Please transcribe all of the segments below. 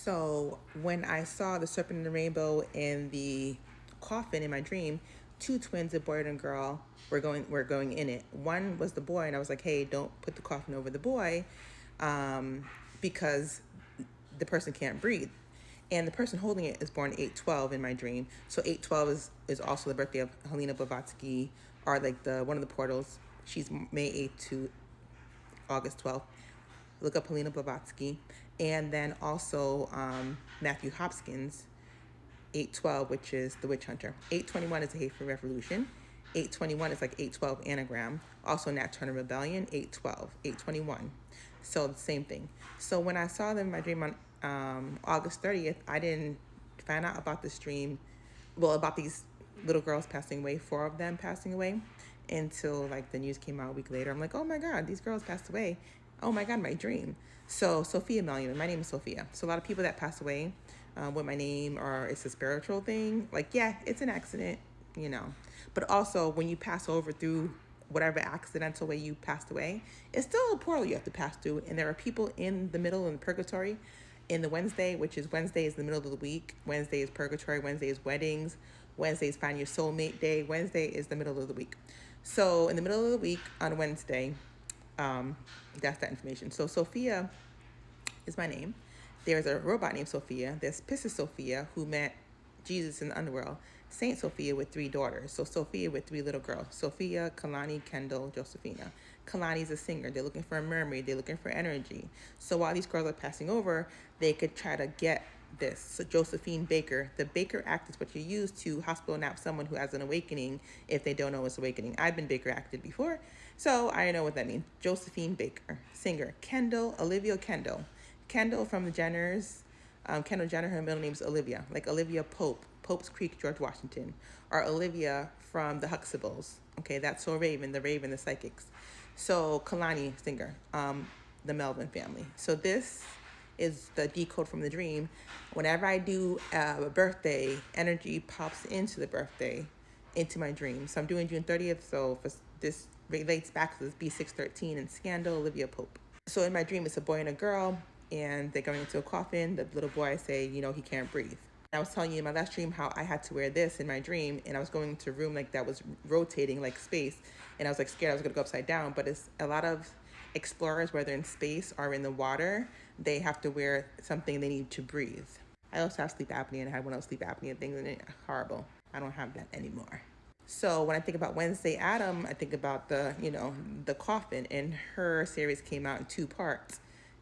So when I saw the serpent and the rainbow in the coffin in my dream, two twins, a boy and a girl, were going in it. One was the boy, and I was like, "Hey, don't put the coffin over the boy, um, because the person can't breathe." And the person holding it is born 8/12 in my dream. So 8/12 is also the birthday of Helena Blavatsky, or like the one of the portals. She's May 8th to August 12th. Look up Helena Blavatsky. And then also Matthew Hopkins, 8/12, which is the witch hunter. 8/21 is the hateful revolution. 8/21 is like 8/12 anagram. Also Nat Turner Rebellion, 8/12, 8/21. So the same thing. So when I saw them in my dream on August 30th, I didn't find out about this dream, well, about these little girls passing away, four of them passing away, until like the news came out a week later. I'm like, oh my God, these girls passed away. Oh my God, my dream. So Sophia Melian, my name is Sophia. So a lot of people that pass away with my name, or it's a spiritual thing, like, yeah, it's an accident, you know. But also when you pass over through whatever accidental way you passed away, it's still a portal you have to pass through. And there are people in the middle, in purgatory, in the Wednesday, which is Wednesday is the middle of the week. Wednesday is purgatory. Wednesday is weddings. Wednesday is find your soulmate day. Wednesday is the middle of the week. So in the middle of the week on Wednesday, that's that information. So Sophia is my name. There's a robot named Sophia. There's Pisces Sophia, who met Jesus in the underworld. Saint Sophia with three daughters. So Sophia with three little girls. Sophia, Kalani, Kendall, Josephina. Kalani's a singer. They're looking for a mermaid. They're looking for energy. So while these girls are passing over, they could try to get this. So Josephine Baker. The Baker Act is what you use to hospital nap someone who has an awakening if they don't know it's awakening. I've been Baker acted before, so I know what that means. Josephine Baker. Singer. Kendall, Olivia Kendall. Kendall from the Jenners. Kendall Jenner, her middle name is Olivia, like Olivia Pope, Pope's Creek, George Washington, or Olivia from the Huxtables. Okay, that's So Raven, the psychics. So Kalani, singer, the Melvin family. So this is the decode from the dream. Whenever I do a birthday, energy pops into the birthday, into my dream. So I'm doing June 30th, so this relates back to this B613 and Scandal, Olivia Pope. So in my dream, it's a boy and a girl, and they're going into a coffin. The little boy, I say, you know, he can't breathe. I was telling you in my last dream how I had to wear this in my dream, and I was going to a room like that was rotating like space, and I was like scared I was going to go upside down. But it's a lot of explorers, whether in space or in the water, they have to wear something they need to breathe. I also have sleep apnea, and I had one of those sleep apnea things, and it's horrible. I don't have that anymore. So when I think about Wednesday Adam, I think about the coffin, and her series came out in two parts.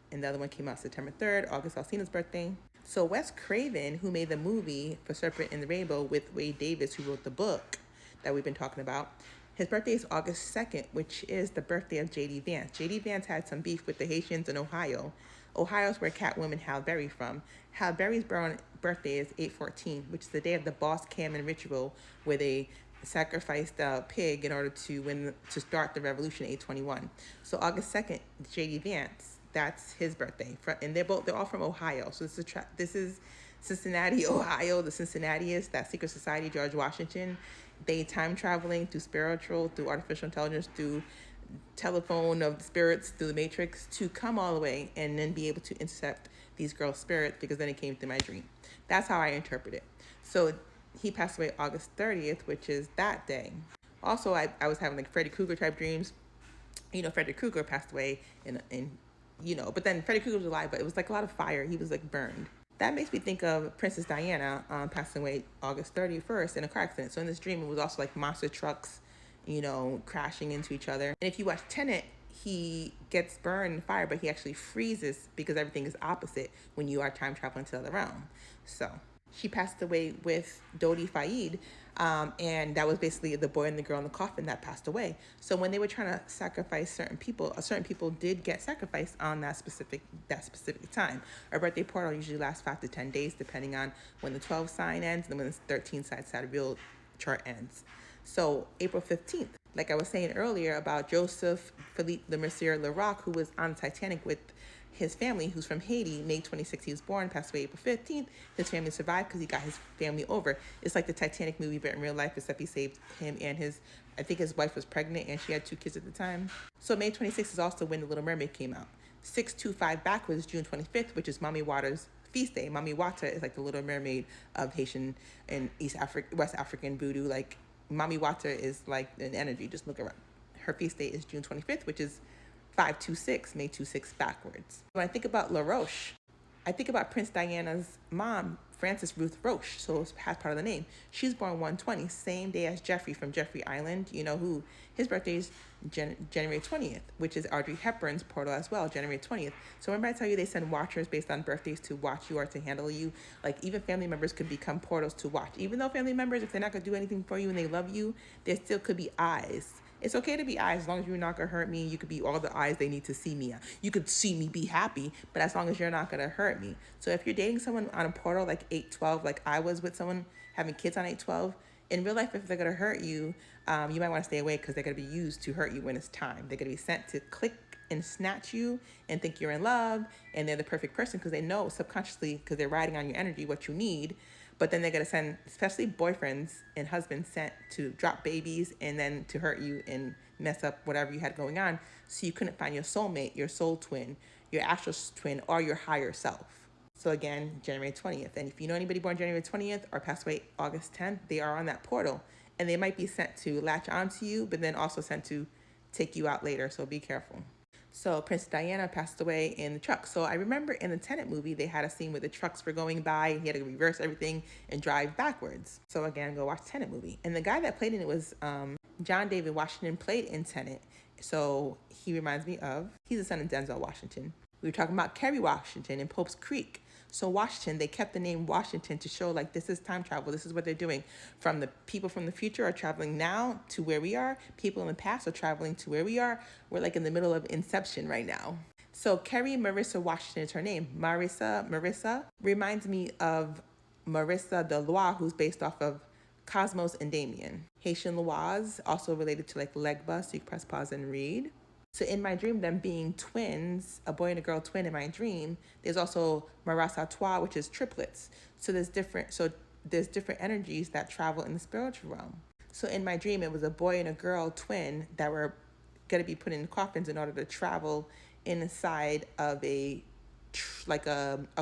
And the other one came out September 3rd, August Alsina's birthday. So Wes Craven, who made the movie for Serpent in the Rainbow with Wade Davis, who wrote the book that we've been talking about, his birthday is August 2nd, which is the birthday of J.D. Vance. J.D. Vance had some beef with the Haitians in Ohio. Ohio's where Catwoman Halle Berry from. Halle Berry's birthday is 8/14, which is the day of the Boss Cameron ritual, where they sacrificed a pig in order to start the revolution, 8/21. So August 2nd, J.D. Vance, that's his birthday, and they're all from Ohio. So this is Cincinnati, Ohio. The Cincinnatiists, that secret society, George Washington, they time traveling through spiritual, through artificial intelligence, through telephone of spirits, through the matrix, to come all the way and then be able to intercept these girls' spirits, because then it came through my dream. That's how I interpret it. So he passed away August 30th, which is that day. Also, I was having like Freddy Krueger type dreams. You know, Freddy Krueger passed away but then Freddy Krueger was alive, but it was like a lot of fire. He was like burned. That makes me think of Princess Diana passing away August 31st in a car accident. So in this dream, it was also like monster trucks, crashing into each other. And if you watch Tenet, he gets burned in fire, but he actually freezes because everything is opposite when you are time traveling to the other realm. So she passed away with Dodi Fayed, and that was basically the boy and the girl in the coffin that passed away. So when they were trying to sacrifice certain people did get sacrificed on that specific time. Our birthday portal usually lasts 5 to 10 days, depending on when the 12 sign ends and when the 13 side real chart ends. So April 15th, like I was saying earlier about Joseph Philippe Le Mercier Leroc, who was on Titanic with his family, who's from Haiti. May 26th, he was born, passed away April 15th. His family survived because he got his family over. It's like the Titanic movie, but in real life, except he saved him and I think his wife was pregnant and she had 2 kids at the time. So May 26th is also when The Little Mermaid came out. 625 backwards, June 25th, which is Mommy Waters' feast day. Mami Wata is like the Little Mermaid of Haitian and West African voodoo. Like Mami Wata is like an energy. Just look around. Her feast day is June 25th, which is 526, May 26 backwards. When I think about La Roche, I think about Prince Diana's mom, Frances Ruth Roche, so it has part of the name. She's born 120, same day as Jeffrey from Jeffrey Island. You know who? His birthday is January 20th, which is Audrey Hepburn's portal as well, January 20th. So remember I tell you they send watchers based on birthdays to watch you or to handle you? Like even family members could become portals to watch. Even though family members, if they're not going to do anything for you and they love you, there still could be eyes. It's okay to be eyes as long as you're not going to hurt me. You could be all the eyes they need to see me. You could see me be happy, but as long as you're not going to hurt me. So if you're dating someone on a portal like 812, like I was with someone having kids on 812, in real life, if they're going to hurt you, you might want to stay away because they're going to be used to hurt you when it's time. They're going to be sent to click and snatch you and think you're in love and they're the perfect person because they know subconsciously, because they're riding on your energy, what you need. But then they're going to send, especially boyfriends and husbands, sent to drop babies and then to hurt you and mess up whatever you had going on. So you couldn't find your soulmate, your soul twin, your astral twin, or your higher self. So again, January 20th. And if you know anybody born January 20th or passed away August 10th, they are on that portal. And they might be sent to latch onto you, but then also sent to take you out later. So be careful. So Princess Diana passed away in the truck. So I remember in the Tenet movie, they had a scene where the trucks were going by and he had to reverse everything and drive backwards. So again, go watch Tenet movie. And the guy that played in it was John David Washington, played in Tenet. So he reminds me of, he's the son of Denzel Washington. We were talking about Kerry Washington in Pope's Creek. So Washington, they kept the name Washington to show like this is time travel. This is what they're doing. From the people from the future are traveling now to where we are. People in the past are traveling to where we are. We're like in the middle of Inception right now. So Kerry Marissa Washington is her name. Marissa reminds me of Marissa Delois, who's based off of Cosmos and Damien. Haitian Loise, also related to like Legba, so you can press pause and read. So in my dream, them being twins, a boy and a girl twin in my dream, there's also Marasa Trois, which is triplets. So there's different energies that travel in the spiritual realm. So in my dream, it was a boy and a girl twin that were going to be put in coffins in order to travel inside of a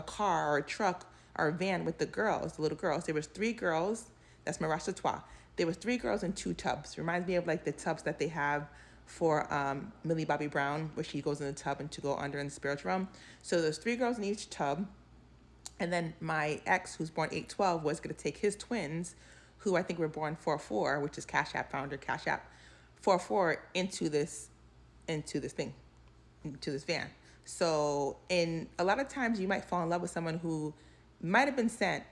car or a truck or a van with the girls, the little girls. There was 3 girls. That's Marasa Trois. There was 3 girls in 2 tubs. Reminds me of like the tubs that they have for Millie Bobby Brown, where she goes in the tub and to go under in the spiritual realm. So there's 3 girls in each tub. And then my ex, who's born 8/12, was going to take his twins, who I think were born 4/4, which is Cash App founder, Cash App, 4/4 into this van. So in a lot of times you might fall in love with someone who might have been sent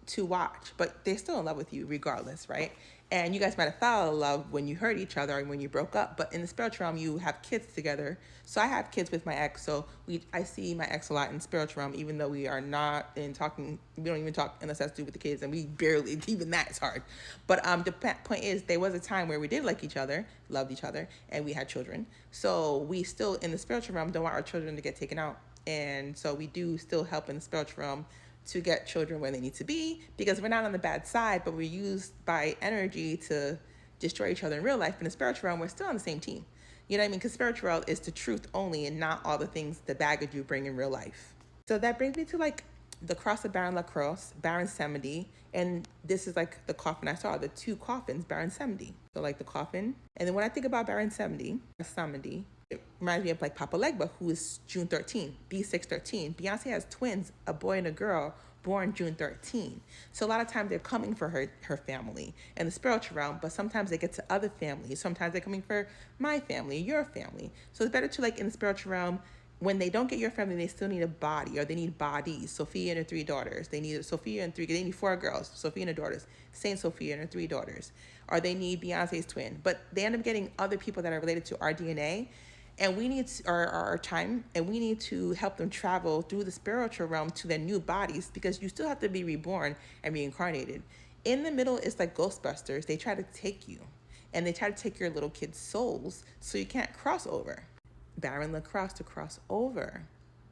to watch, but they're still in love with you regardless, right? And you guys might have fallen in love when you hurt each other and when you broke up, but in the spiritual realm, you have kids together. So I have kids with my ex, so I see my ex a lot in the spiritual realm, even though we are not in talking, we don't even talk unless that's to do with the kids, and we barely, even that is hard. But the point is, there was a time where we did like each other, loved each other, and we had children. So we still, in the spiritual realm, don't want our children to get taken out. And so we do still help in the spiritual realm to get children where they need to be, because we're not on the bad side, but we're used by energy to destroy each other in real life. In the spiritual realm, we're still on the same team. You know what I mean? Because spiritual realm is the truth only and not all the things, the baggage you bring in real life. So that brings me to like the cross of Baron LaCrosse, Baron Samedi, and this is like the coffin I saw, the 2 coffins, Baron Samedi. So like the coffin. And then when I think about Baron Samedi, it reminds me of like Papa Legba, who is June 13, B613. Beyonce has twins, a boy and a girl, born June 13. So a lot of times they're coming for her family in the spiritual realm, but sometimes they get to other families. Sometimes they're coming for my family, your family. So it's better to like in the spiritual realm, when they don't get your family, they still need a body, or they need bodies. Sophia and her 3 daughters. They need 4 girls, Sophia and her daughters, Saint Sophia and her 3 daughters. Or they need Beyonce's twin. But they end up getting other people that are related to our DNA. And we need our time, and we need to help them travel through the spiritual realm to their new bodies, because you still have to be reborn and reincarnated. In the middle, it's like Ghostbusters. They try to take you, and they try to take your little kids' souls, so you can't cross over. Baron LaCrosse to cross over.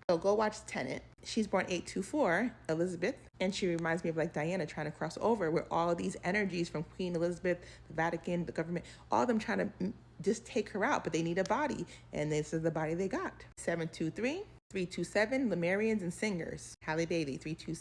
So go watch Tenet. She's born 8/24, Elizabeth, and she reminds me of like Diana trying to cross over, where all of these energies from Queen Elizabeth, the Vatican, the government, all of them trying to just take her out, but they need a body, and this is the body they got. 7/23, 327, Lemurians and Singers. Halle Bailey, 327.